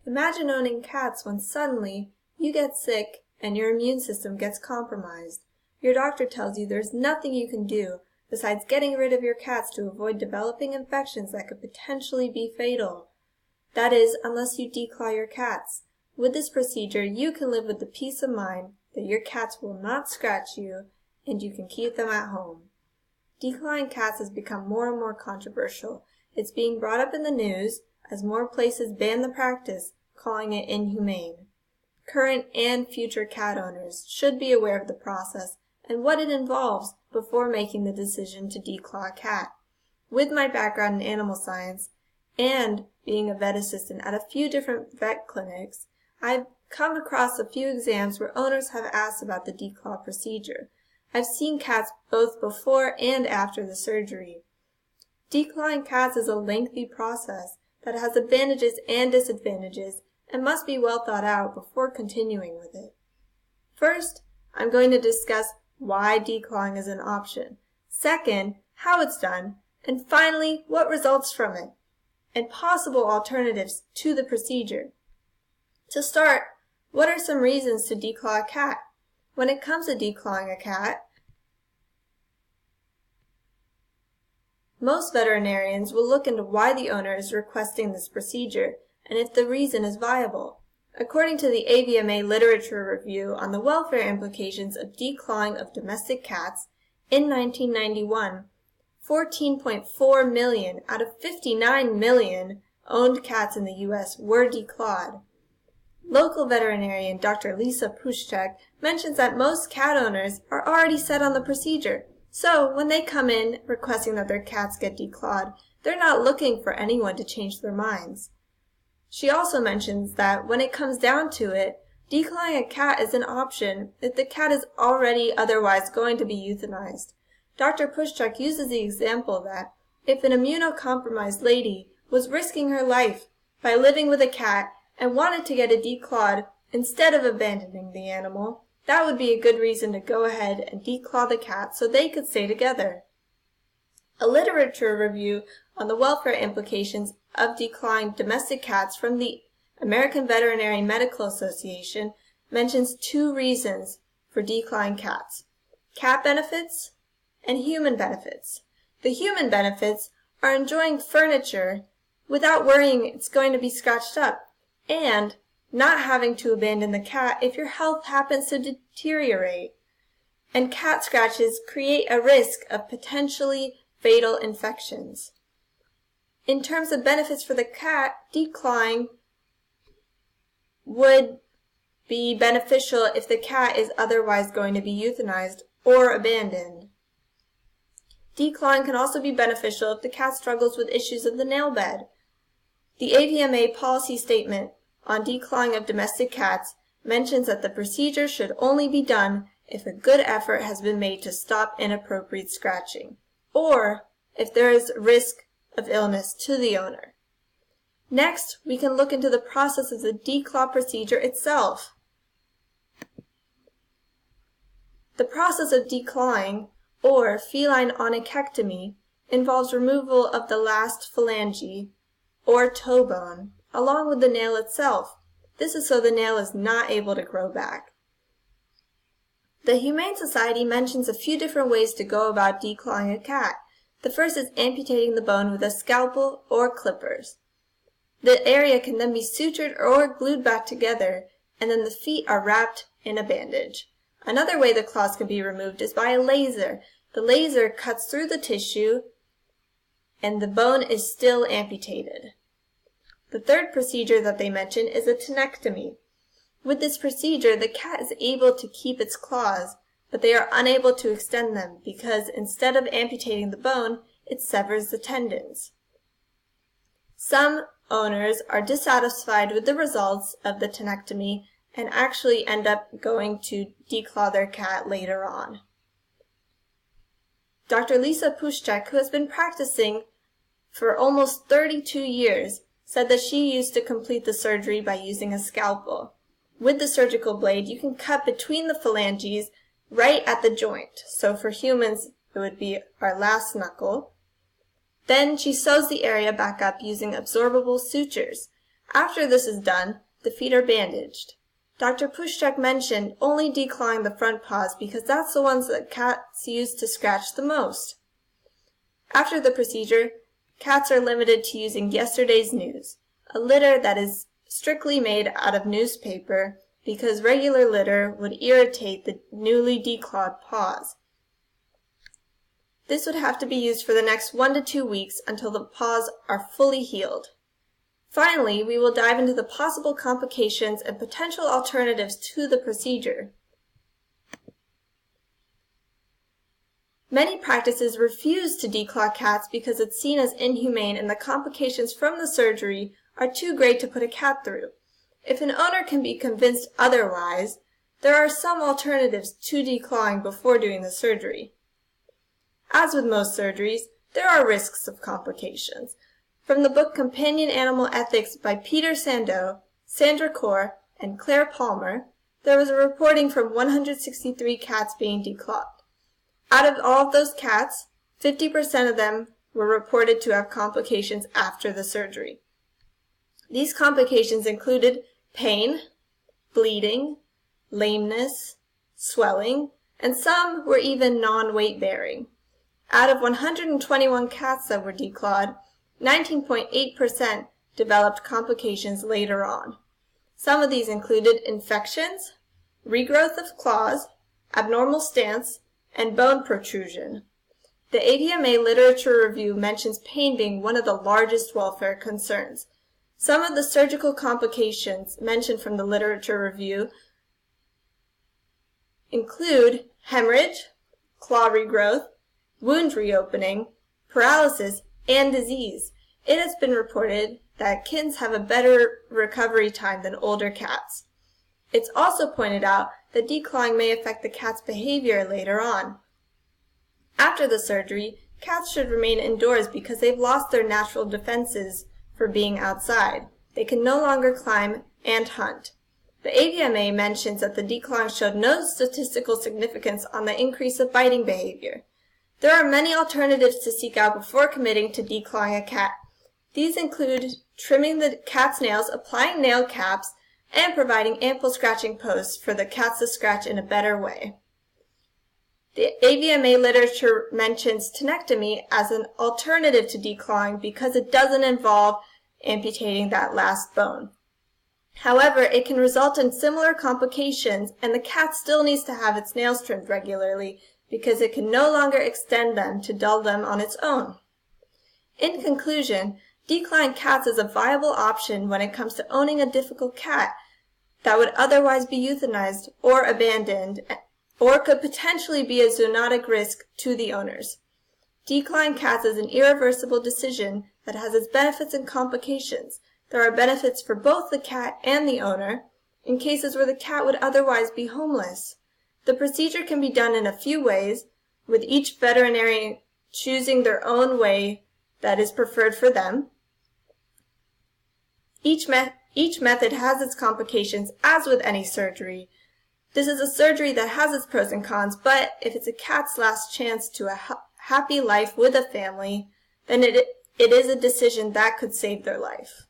Imagine owning cats when suddenly you get sick and your immune system gets compromised. Your doctor tells you there's nothing you can do besides getting rid of your cats to avoid developing infections that could potentially be fatal. That is, unless you declaw your cats. With this procedure, you can live with the peace of mind that your cats will not scratch you and you can keep them at home. Declawing cats has become more and more controversial. It's being brought up in the news as more places ban the practice, calling it inhumane. Current and future cat owners should be aware of the process and what it involves before making the decision to declaw a cat. With my background in animal science and being a vet assistant at a few different vet clinics, I've come across a few exams where owners have asked about the declaw procedure. I've seen cats both before and after the surgery. Declawing cats is a lengthy process that has advantages and disadvantages and must be well thought out before continuing with it. First, I'm going to discuss why declawing is an option. Second, how it's done. And finally, what results from it, and possible alternatives to the procedure. To start, what are some reasons to declaw a cat? When it comes to declawing a cat, most veterinarians will look into why the owner is requesting this procedure and if the reason is viable. According to the AVMA literature review on the welfare implications of declawing of domestic cats, in 1991, 14.4 million out of 59 million owned cats in the U.S. were declawed. Local veterinarian Dr. Lisa Puszczak mentions that most cat owners are already set on the procedure, so when they come in requesting that their cats get declawed, they're not looking for anyone to change their minds. She also mentions that when it comes down to it, declawing a cat is an option if the cat is already otherwise going to be euthanized. Dr. Puszczak uses the example that if an immunocompromised lady was risking her life by living with a cat and wanted to get it declawed instead of abandoning the animal, that would be a good reason to go ahead and declaw the cat so they could stay together. A literature review on the welfare implications of declawing domestic cats from the American Veterinary Medical Association mentions two reasons for declawing cats: cat benefits and human benefits. The human benefits are enjoying furniture without worrying it's going to be scratched up, and not having to abandon the cat if your health happens to deteriorate. And cat scratches create a risk of potentially fatal infections. In terms of benefits for the cat, declawing would be beneficial if the cat is otherwise going to be euthanized or abandoned. Declawing can also be beneficial if the cat struggles with issues of the nail bed. The AVMA policy statement on declawing of domestic cats mentions that the procedure should only be done if a good effort has been made to stop inappropriate scratching, or if there is risk of illness to the owner. Next, we can look into the process of the declaw procedure itself. The process of declawing, or feline onychectomy, involves removal of the last phalange, or toe bone, along with the nail itself. This is so the nail is not able to grow back. The Humane Society mentions a few different ways to go about declawing a cat. The first is amputating the bone with a scalpel or clippers. The area can then be sutured or glued back together, and then the feet are wrapped in a bandage. Another way the claws can be removed is by a laser. The laser cuts through the tissue, and the bone is still amputated. The third procedure that they mention is a tenectomy. With this procedure, the cat is able to keep its claws, but they are unable to extend them because instead of amputating the bone, it severs the tendons. Some owners are dissatisfied with the results of the tenectomy and actually end up going to declaw their cat later on. Dr. Lisa Puszczak, who has been practicing for almost 32 years, said that she used to complete the surgery by using a scalpel. With the surgical blade, you can cut between the phalanges right at the joint. So for humans, it would be our last knuckle. Then she sews the area back up using absorbable sutures. After this is done, the feet are bandaged. Dr. Pushchek mentioned only declawing the front paws because that's the ones that cats use to scratch the most. After the procedure, cats are limited to using yesterday's news, a litter that is strictly made out of newspaper because regular litter would irritate the newly declawed paws. This would have to be used for the next 1 to 2 weeks until the paws are fully healed. Finally, we will dive into the possible complications and potential alternatives to the procedure. Many practices refuse to declaw cats because it's seen as inhumane and the complications from the surgery are too great to put a cat through. If an owner can be convinced otherwise, there are some alternatives to declawing before doing the surgery. As with most surgeries, there are risks of complications. From the book Companion Animal Ethics by Peter Sandeau, Sandra Kaur, and Claire Palmer, there was a reporting from 163 cats being declawed. Out of all of those cats, 50% of them were reported to have complications after the surgery. These complications included pain, bleeding, lameness, swelling, and some were even non-weight-bearing. Out of 121 cats that were declawed, 19.8% developed complications later on. Some of these included infections, regrowth of claws, abnormal stance, and bone protrusion. The AVMA literature review mentions pain being one of the largest welfare concerns. Some of the surgical complications mentioned from the literature review include hemorrhage, claw regrowth, wound reopening, paralysis, and disease. It has been reported that kittens have a better recovery time than older cats. It's also pointed out that declawing may affect the cat's behavior later on. After the surgery, cats should remain indoors because they've lost their natural defenses for being outside. They can no longer climb and hunt. The AVMA mentions that the declawing showed no statistical significance on the increase of biting behavior. There are many alternatives to seek out before committing to declawing a cat. These include trimming the cat's nails, applying nail caps, and providing ample scratching posts for the cats to scratch in a better way. The AVMA literature mentions tenectomy as an alternative to declawing because it doesn't involve amputating that last bone. However, it can result in similar complications, and the cat still needs to have its nails trimmed regularly because it can no longer extend them to dull them on its own. In conclusion, declawing cats is a viable option when it comes to owning a difficult cat that would otherwise be euthanized or abandoned, or could potentially be a zoonotic risk to the owners. Declawing cats is an irreversible decision that has its benefits and complications. There are benefits for both the cat and the owner in cases where the cat would otherwise be homeless. The procedure can be done in a few ways, with each veterinarian choosing their own way that is preferred for them. Each method has its complications, as with any surgery. This is a surgery that has its pros and cons, but if it's a cat's last chance to a happy life with a family, then it is a decision that could save their life.